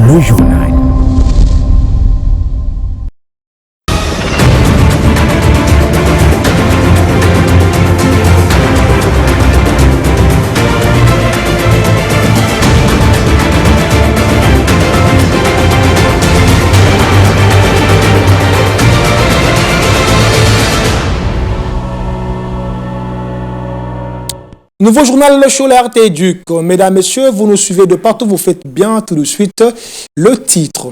le journal. Nouveau journal Le Show, la RT Duc. Mesdames, Messieurs, vous nous suivez de partout, vous faites bien tout de suite le titre.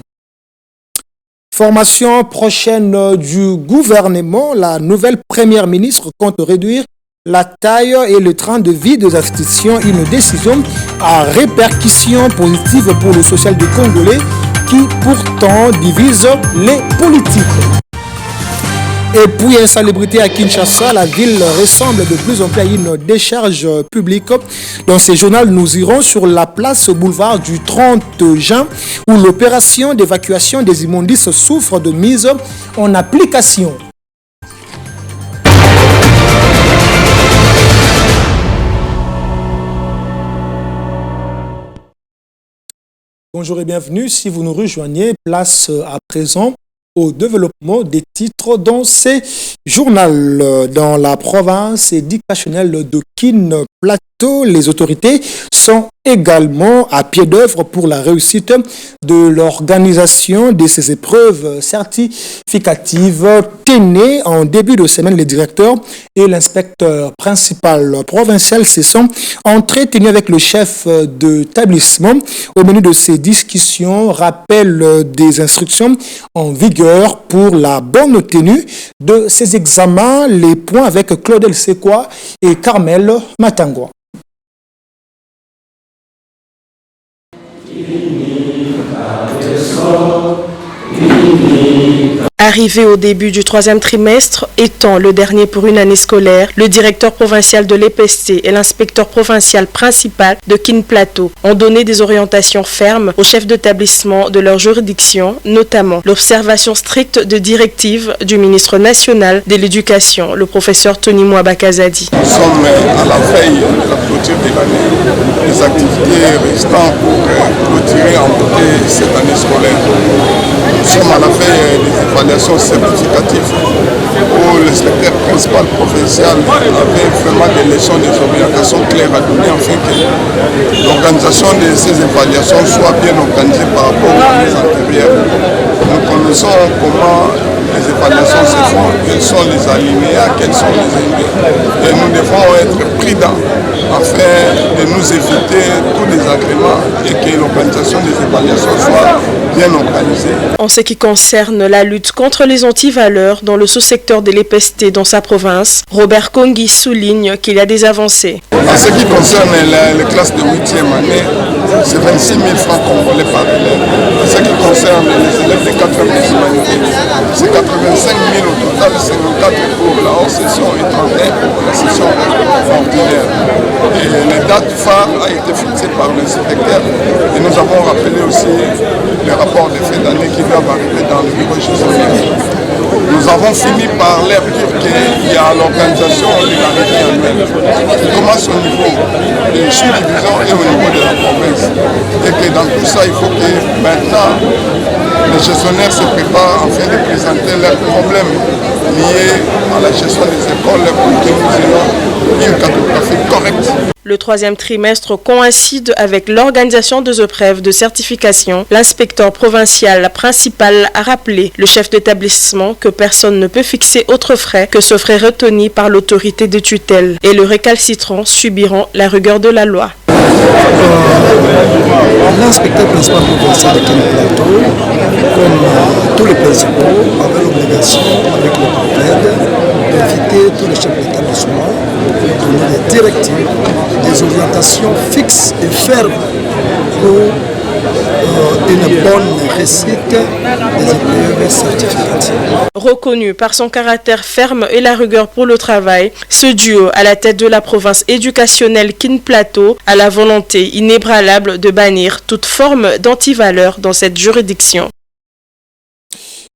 Formation prochaine du gouvernement, la nouvelle première ministre compte réduire la taille et le train de vie des institutions. Une décision à répercussions positives pour le social du Congolais qui pourtant divise les politiques. Et puis, insalubrité à Kinshasa, la ville ressemble de plus en plus à une décharge publique. Dans ce journal, nous irons sur la place au boulevard du 30 juin où l'opération d'évacuation des immondices souffre de mise en application. Bonjour et bienvenue. Si vous nous rejoignez, place à présent au développement des titres dans ces journaux. Dans la province éducationnelle de Kin Plateau, les autorités sont également à pied d'œuvre pour la réussite de l'organisation de ces épreuves certificatives. Tené en début de semaine, les directeurs et l'inspecteur principal provincial se sont entretenus avec le chef d'établissement. Au menu de ces discussions, rappel des instructions en vigueur pour la bonne tenue de ces examens. Les points avec Claudel Sekwa et Carmel Matangwa. Arrivé au début du troisième trimestre, étant le dernier pour une année scolaire, le directeur provincial de l'EPST et l'inspecteur provincial principal de Kin Plateau ont donné des orientations fermes aux chefs d'établissement de leur juridiction, notamment l'observation stricte de directives du ministre national de l'Éducation, le professeur Tony Mwabakazadi. Nous sommes à la veille de la clôture de l'année, des activités restantes pour clôturer en beauté cette année scolaire. Nous sommes à la veille des évaluations certificatives où l'inspecteur principal provincial avait vraiment des leçons, des orientations claires à donner afin que l'organisation de ces évaluations soit bien organisée par rapport aux années antérieures. Nous connaissons comment les évaluations se font, quels sont les alinéas, quels sont les ennemis. Et nous devons être prudents afin de nous éviter tous les agréments et que l'organisation des évaluations soit bien organisée. En ce qui concerne la lutte contre les antivaleurs dans le sous-secteur de l'EPST dans sa province, Robert Kongi souligne qu'il y a des avancées. En ce qui concerne les classes de 8e année, c'est 26 000 francs congolais par élève. En ce qui concerne les élèves de 4e des humanités, c'est 85 000 au total, 54 pour la hors session et 31 pour la session ordinaire. Et les dates phares ont été fixées par l'inspecteur et nous avons rappelé aussi les rapports de fin d'année qui doivent arriver dans le bureau gestionnaire. Nous avons fini par leur dire qu'il y a l'organisation de la revue annuelle qui commence au niveau des sous-divisions et au niveau de la province. Et que dans tout ça, il faut que maintenant les gestionnaires se préparent afin de présenter leurs problèmes liés à la gestion des écoles pour que nous ayons une cartographie correcte. Le troisième trimestre coïncide avec l'organisation des épreuves de certification. L'inspecteur provincial principal a rappelé le chef d'établissement que personne ne peut fixer autre frais que ce frais retenu par l'autorité de tutelle et le récalcitrant subiront la rigueur de la loi. L'inspecteur principal provincial de Kin Plateau, comme tous les principaux, avait l'obligation avec le COPED d'inviter tous les chefs d'établissement pour donner des directives, des orientations fixes et fermes pour une bonne réussite des épreuves certificatives. Reconnu par son caractère ferme et la rigueur pour le travail, ce duo à la tête de la province éducationnelle Kin Plateau a la volonté inébranlable de bannir toute forme d'antivaleur dans cette juridiction.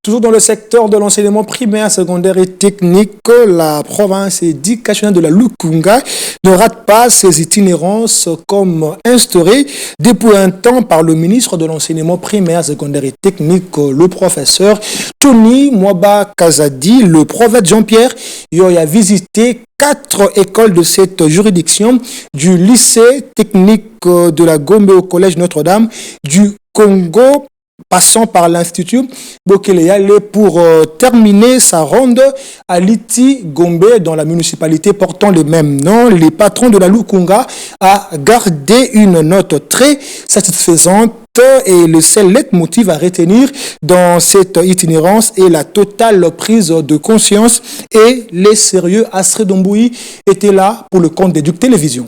Toujours dans le secteur de l'enseignement primaire, secondaire et technique, la province éducationnelle de la Lukunga ne rate pas ses itinérances comme instaurées depuis un temps par le ministre de l'enseignement primaire, secondaire et technique, le professeur Tony Mwaba Kazadi. Le prophète Jean-Pierre y a visité 4 écoles de cette juridiction, du lycée technique de la Gombe au collège Notre-Dame, du Congo, passant par l'Institut Bokeleyale pour terminer sa ronde à Liti Gombe dans la municipalité portant le même nom. Les patrons de la Lukunga a gardé une note très satisfaisante et le seul leitmotiv à retenir dans cette itinérance est la totale prise de conscience et les sérieux. Astrid Domboui était là pour le compte des Ducs Télévision.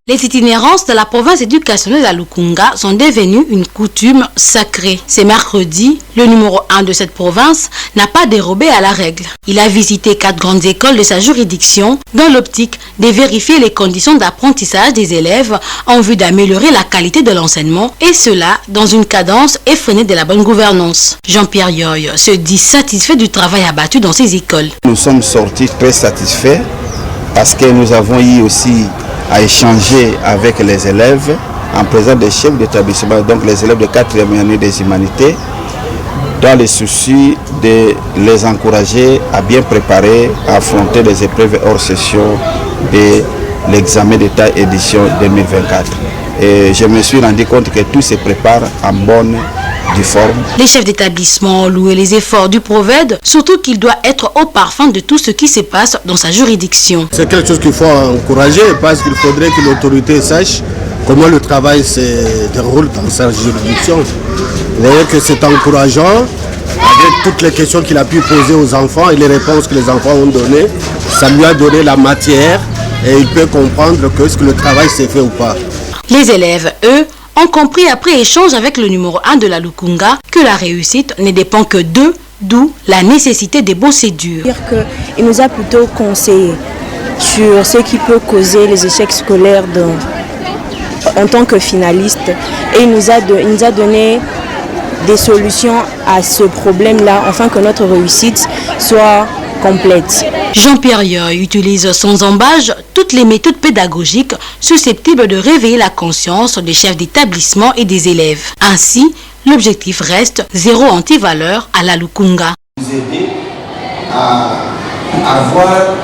Les itinérances de la province éducationnelle de la Lukunga sont devenues une coutume sacrée. Ce mercredi, le numéro 1 de cette province n'a pas dérobé à la règle. Il a visité 4 grandes écoles de sa juridiction dans l'optique de vérifier les conditions d'apprentissage des élèves en vue d'améliorer la qualité de l'enseignement et cela dans une cadence effrénée de la bonne gouvernance. Jean-Pierre Yoy se dit satisfait du travail abattu dans ces écoles. Nous sommes sortis très satisfaits parce que nous avons eu aussi à échanger avec les élèves en présence des chefs d'établissement, donc les élèves de 4e année des humanités, dans le souci de les encourager à bien préparer, à affronter les épreuves hors session de l'examen d'État édition 2024. Et je me suis rendu compte que tout se prépare en bonne forme. Les chefs d'établissement ont loué les efforts du prophète, surtout qu'il doit être au parfum de tout ce qui se passe dans sa juridiction. C'est quelque chose qu'il faut encourager parce qu'il faudrait que l'autorité sache comment le travail se déroule dans sa juridiction. Vous voyez que c'est encourageant avec toutes les questions qu'il a pu poser aux enfants et les réponses que les enfants ont données. Ça lui a donné la matière et il peut comprendre que est-ce que le travail s'est fait ou pas. Les élèves, eux, ont compris après échange avec le numéro 1 de la Lukunga que la réussite ne dépend que d'eux, d'où la nécessité des procédures. Dire qu'il nous a plutôt conseillé sur ce qui peut causer les échecs scolaires en tant que finaliste et il nous a donné des solutions à ce problème-là afin que notre réussite soit complète. Jean-Pierre Yoy utilise sans embâche toutes les méthodes pédagogiques susceptibles de réveiller la conscience des chefs d'établissement et des élèves. Ainsi, l'objectif reste 0 antivaleur à la Lukunga. Vous aider à avoir.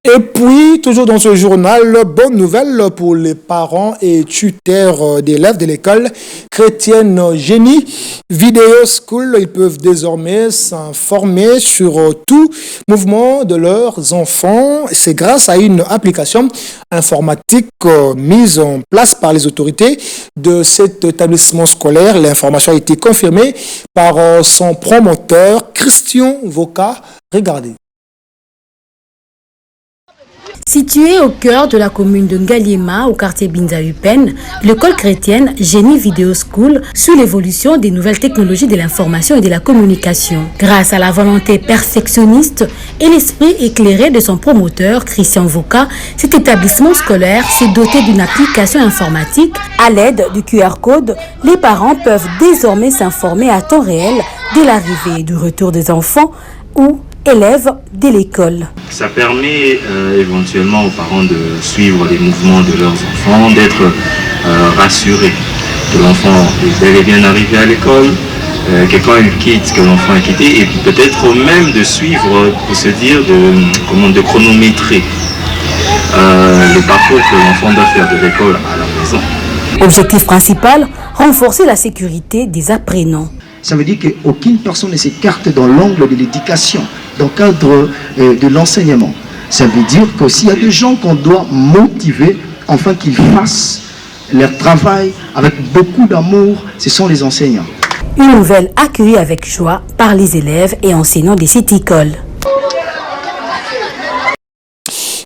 Et puis, toujours dans ce journal, bonne nouvelle pour les parents et tuteurs d'élèves de l'école chrétienne Génie Vidéo School. Ils peuvent désormais s'informer sur tout mouvement de leurs enfants. C'est grâce à une application informatique mise en place par les autorités de cet établissement scolaire. L'information a été confirmée par son promoteur, Christian Voka. Regardez. Située au cœur de la commune de Ngaliema, au quartier Binza-Upen, l'école chrétienne Génie Vidéo School suit l'évolution des nouvelles technologies de l'information et de la communication. Grâce à la volonté perfectionniste et l'esprit éclairé de son promoteur, Christian Voka, cet établissement scolaire s'est doté d'une application informatique. À l'aide du QR code, les parents peuvent désormais s'informer à temps réel de l'arrivée et du retour des enfants ou élèves de l'école. Ça permet éventuellement aux parents de suivre les mouvements de leurs enfants, d'être rassurés que l'enfant est bel et bien arrivé à l'école, que quand il quitte, que l'enfant est quitté, et peut-être même de suivre, de se dire, de chronométrer le parcours que l'enfant doit faire de l'école à la maison. Objectif principal, renforcer la sécurité des apprenants. Ça veut dire qu'aucune personne ne s'écarte dans l'angle de l'éducation, dans le cadre de l'enseignement. Ça veut dire qu'aussi il y a des gens qu'on doit motiver afin qu'ils fassent leur travail avec beaucoup d'amour, ce sont les enseignants. Une nouvelle accueillie avec joie par les élèves et enseignants de cette école.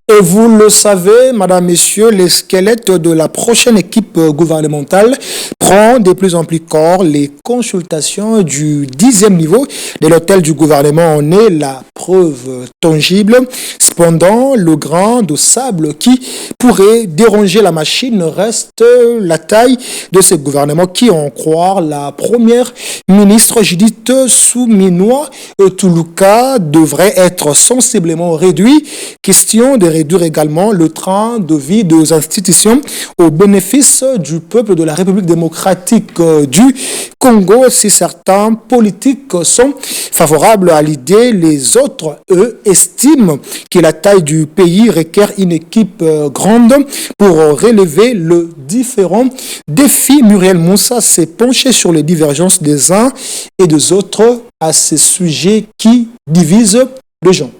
Et vous le savez, madame, messieurs, le squelette de la prochaine équipe gouvernementale prend de plus en plus corps. Les consultations du 10e niveau de l'hôtel du gouvernement en est la preuve tangible. Cependant, le grain de sable qui pourrait déranger la machine reste la taille de ce gouvernement qui, en croire la première ministre Judith Suminwa Tuluka, devrait être sensiblement réduit. Question de réduire également le train de vie des institutions au bénéfice du peuple de la République démocratique du Congo. Si certains politiques sont favorables à l'idée, les autres, eux, estiment que la taille du pays requiert une équipe grande pour relever le différent défi. Muriel Moussa s'est penché sur les divergences des uns et des autres à ces sujets qui divisent les gens.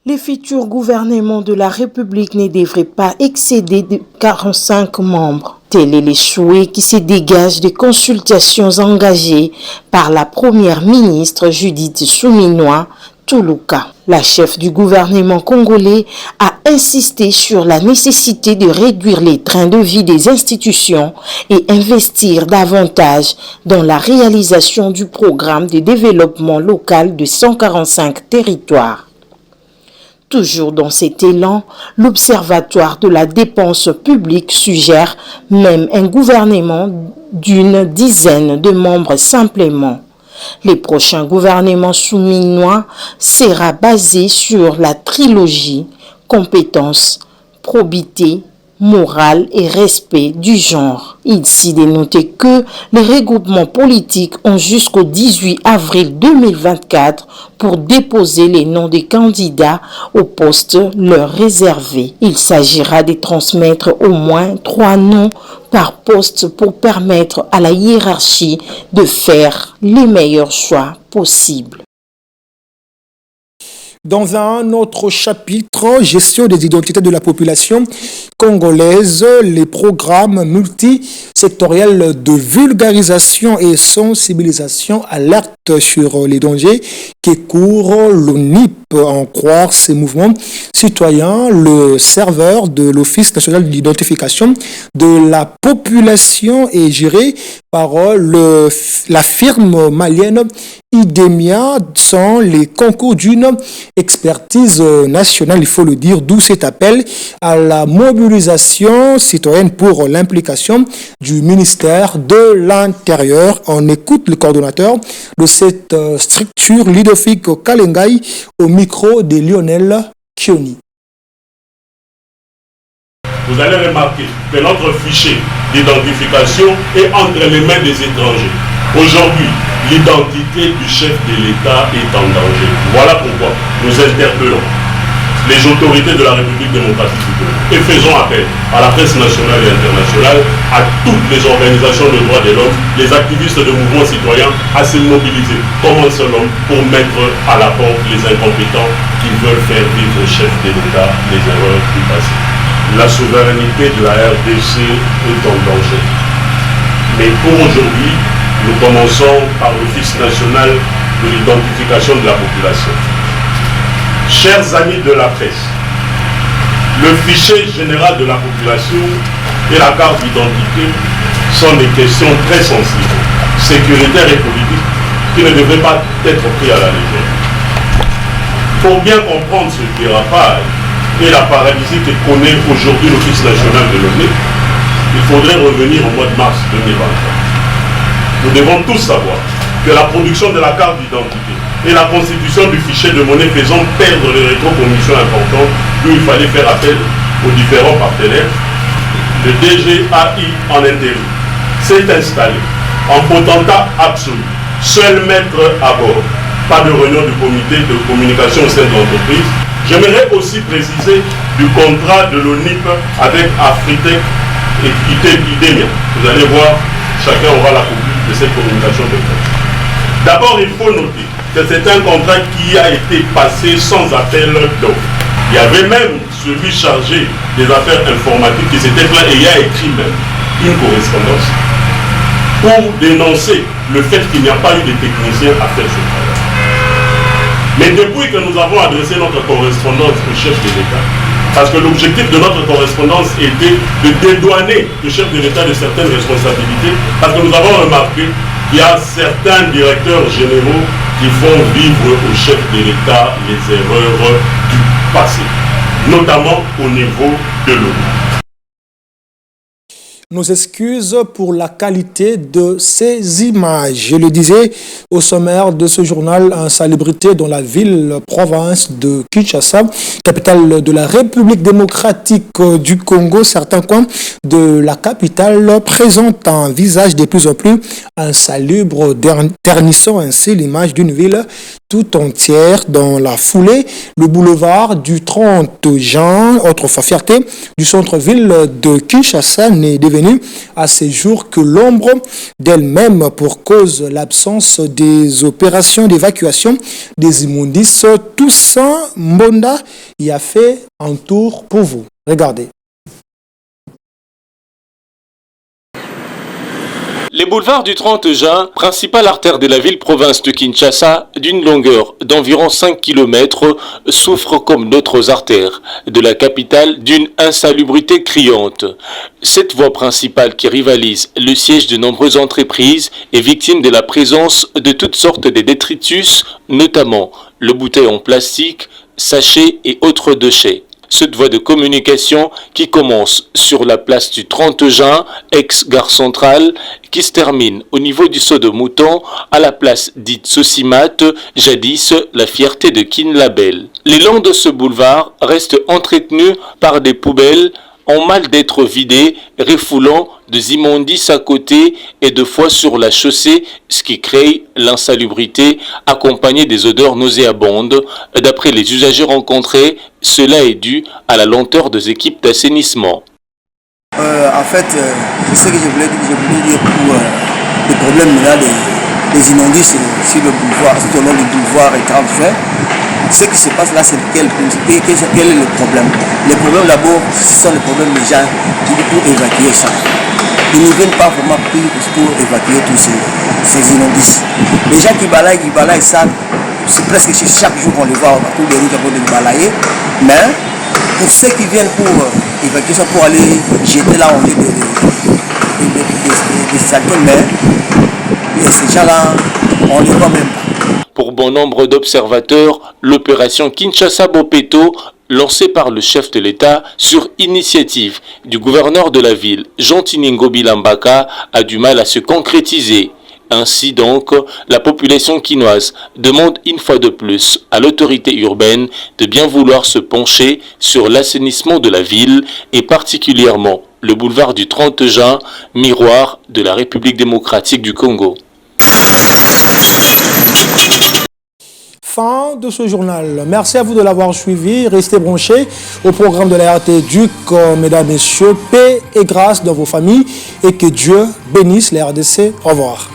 Les futurs gouvernements de la République ne devraient pas excéder de 45 membres. Tel est le souhait qui se dégage des consultations engagées par la première ministre Judith Suminwa Tuluka. La chef du gouvernement congolais a insisté sur la nécessité de réduire les trains de vie des institutions et investir davantage dans la réalisation du programme de développement local de 145 territoires. Toujours dans cet élan, l'Observatoire de la dépense publique suggère même un gouvernement d'une dizaine de membres simplement. Les prochains gouvernements souminois sera basé sur la trilogie compétence, probité, morale et respect du genre. Ici de noter que les regroupements politiques ont jusqu'au 18 avril 2024 pour déposer les noms des candidats aux postes leur réservés. Il s'agira de transmettre au moins 3 noms par poste pour permettre à la hiérarchie de faire les meilleurs choix possibles. Dans un autre chapitre, gestion des identités de la population congolaise, les programmes multisectoriels de vulgarisation et sensibilisation alertent sur les dangers qui courent l'ONIP. En croire ces mouvements citoyens, le serveur de l'Office national d'identification de la population est géré par la firme malienne IDEMIA sans les concours d'une expertise nationale, il faut le dire, d'où cet appel à la mobilisation citoyenne pour l'implication du ministère de l'Intérieur. On écoute le coordonnateur de cette structure, Ludovic Kalengai, au micro de Lionel Kioni. Vous allez remarquer que notre fichier d'identification est entre les mains des étrangers. Aujourd'hui, l'identité du chef de l'État est en danger. Voilà pourquoi nous interpellons les autorités de la République démocratique du Congo et faisons appel à la presse nationale et internationale, à toutes les organisations de droits de l'homme, les activistes de mouvements citoyens à se mobiliser comme un seul homme pour mettre à la porte les incompétents qui veulent faire vivre au chef de l'État les erreurs du passé. La souveraineté de la RDC est en danger. Mais pour aujourd'hui, nous commençons par l'Office national de l'identification de la population. Chers amis de la presse, le fichier général de la population et la carte d'identité sont des questions très sensibles, sécuritaires et politiques, qui ne devraient pas être pris à la légère. Pour bien comprendre ce dérapage et la paralysie que connaît aujourd'hui l'Office national de l'ONU, il faudrait revenir au mois de mars 2023. Nous devons tous savoir que la production de la carte d'identité et la constitution du fichier de monnaie faisant perdre les rétrocommissions importantes où il fallait faire appel aux différents partenaires, le DGAI en intérim s'est installé en potentat absolu, seul maître à bord, pas de réunion du comité de communication au sein de l'entreprise. J'aimerais aussi préciser du contrat de l'ONIP avec Afritech et IDEMIA. Vous allez voir, chacun aura la copie de cette communication de presse. D'abord, il faut noter que c'est un contrat qui a été passé sans appel d'offres. Il y avait même celui chargé des affaires informatiques qui s'était plaint et il a écrit même une correspondance pour dénoncer le fait qu'il n'y a pas eu de techniciens à faire ce travail. Mais depuis que nous avons adressé notre correspondance au chef de l'État, parce que l'objectif de notre correspondance était de dédouaner le chef de l'État de certaines responsabilités, parce que nous avons remarqué qu'il y a certains directeurs généraux qui font vivre au chef de l'État les erreurs du passé, notamment au niveau de l'eau. Nos excuses pour la qualité de ces images. Je le disais au sommaire de ce journal, insalubrité dans la ville-province de Kinshasa, capitale de la République démocratique du Congo. Certains coins de la capitale présentent un visage de plus en plus insalubre, ternissant ainsi l'image d'une ville tout entière. Dans la foulée, le boulevard du 30 juin, autrefois fierté du centre-ville de Kinshasa, n'est devenu à ces jours que l'ombre d'elle-même pour cause l'absence des opérations d'évacuation des immondices. Toussaint Mbonda y a fait un tour pour vous. Regardez. Les boulevards du 30 juin, principale artère de la ville-province de Kinshasa, d'une longueur d'environ 5 km, souffrent comme d'autres artères de la capitale d'une insalubrité criante. Cette voie principale qui rivalise le siège de nombreuses entreprises est victime de la présence de toutes sortes de détritus, notamment le bouteille en plastique, sachets et autres déchets. Cette voie de communication qui commence sur la place du 30 juin, ex-gare centrale, qui se termine au niveau du saut de mouton à la place dite Sosimat, jadis la fierté de Kinlabel. Les longs de ce boulevard restent entretenus par des poubelles en mal d'être vidées, refoulant des immondices à côté et de fois sur la chaussée, ce qui crée l'insalubrité accompagnée des odeurs nauséabondes. D'après les usagers rencontrés, cela est dû à la lenteur des équipes d'assainissement. En fait, c'est ce que je voulais dire pour le problème là des immondices sur le boulevard, tout au long du boulevard et 30 juin. Ce qui se passe là, c'est quel est le problème? Le problème d'abord, ce sont les problèmes des gens qui disent pour évacuer ça. Ils ne viennent pas vraiment pour évacuer tous ces immondices. Les gens qui balayent ça, c'est presque chaque jour qu'on les voit partout les routes pour les balayer. Mais pour ceux qui viennent pour évacuer ça, pour aller jeter là, on dit des saletés, mais ces gens-là, on ne les voit même pas. Pour bon nombre d'observateurs, l'opération Kinshasa-Bopeto, lancée par le chef de l'État sur initiative du gouverneur de la ville, Jean-Tiningo Bilambaka, a du mal à se concrétiser. Ainsi donc, la population quinoise demande une fois de plus à l'autorité urbaine de bien vouloir se pencher sur l'assainissement de la ville et particulièrement le boulevard du 30 juin, miroir de la République démocratique du Congo. Fin de ce journal. Merci à vous de l'avoir suivi. Restez branchés au programme de la RT Duc. Mesdames, Messieurs, paix et grâce dans vos familles et que Dieu bénisse la RDC. Au revoir.